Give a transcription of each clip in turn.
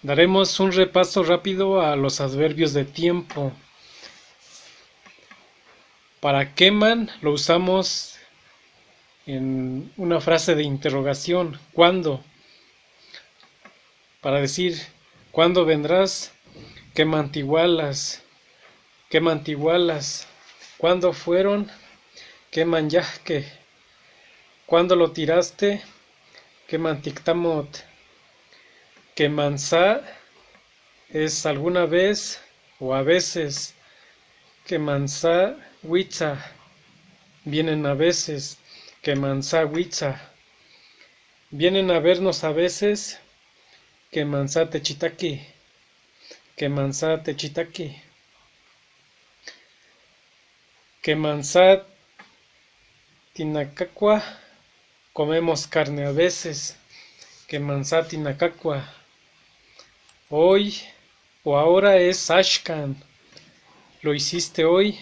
Daremos un repaso rápido a los adverbios de tiempo. Para queman lo usamos en una frase de interrogación. ¿Cuándo? Para decir, ¿cuándo vendrás? Quemantigualas. Quemantigualas. ¿Cuándo fueron? Quemanyaque. ¿Cuándo lo tiraste? Quemantictamot. Quemansá es alguna vez o a veces. Quemansá huitza. Vienen a veces. Quemansá huitza. Vienen a vernos a veces. Quemansá techitaki. Quemansá techitaki. Quemansá tinacacua. Comemos carne a veces. Quemansá tinacacua. Hoy o ahora es ashkan. Lo hiciste hoy.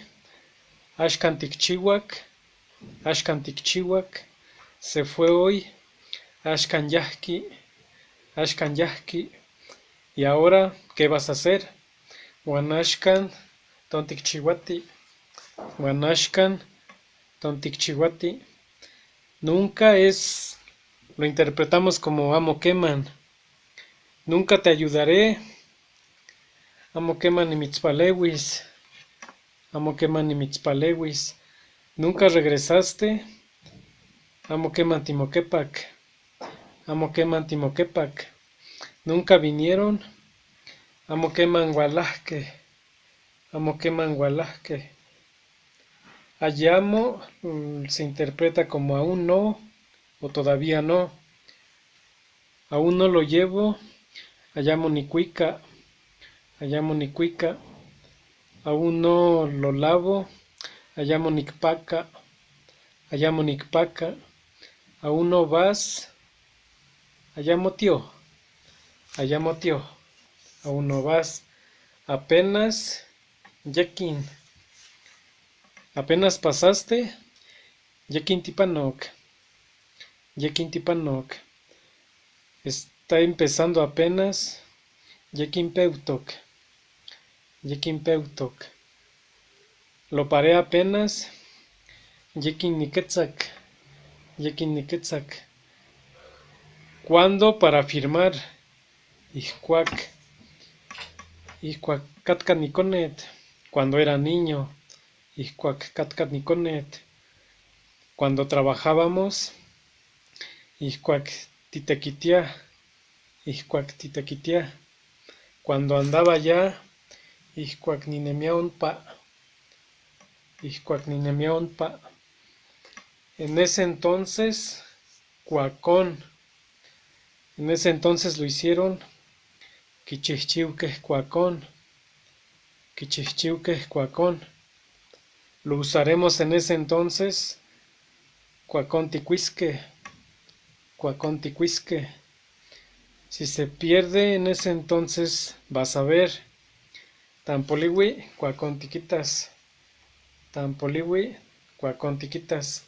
Ashkan tikchiwak. Ashkan tikchiwak. Se fue hoy. Ashkan yahki. Ashkan yahki. Y ahora, ¿qué vas a hacer? Wanashkan tontikchiwati. Wanashkan tontikchiwati. Nunca es, lo interpretamos como amo queman. Nunca te ayudaré. Amo queman y mitzpalewis. Amo queman y mitzpalewis. Nunca regresaste. Amo queman timoquepac. Amo queman timoquepac. Nunca vinieron. Amo queman gualajque. Amo queman gualajque. Ayamo se interpreta como aún no o todavía no. Aún no lo llevo. Ayamo nicuica. Ayamo nicuica. Aún no lo lavo. Ayamo nicpaca. Ayamo nicpaca. Aún no vas. Ayamo tío. Ayamo tío. Aún no vas. Apenas. Yekin. Apenas pasaste. Yekin tipanok. Yekin tipanok. Está empezando apenas. Yekin peutok. Yekin peutok. Lo paré apenas. Yekin niketzak. Yekin niketzak. ¿Cuándo? Para afirmar. Ihcuac. Ihcuac katkanikonet. Cuando era niño. Ihcuac katkanikonet. Cuando trabajábamos. Ihcuac titequitia. Ihcuac titequitia. Cuando andaba ya. Ihcuac ninemiaonpa. Ihcuac ninemiaonpa. En ese entonces. Cuacón. En ese entonces lo hicieron. Quichihchiuque cuacón. Quichihchiuque cuacón. Lo usaremos en ese entonces. Cuacón ticuisque. Cuacón ticuisque. Si se pierde en ese entonces, vas a ver. Tampoliwi, cuacón tiquitas. Tampoliwi, cuacón tiquitas.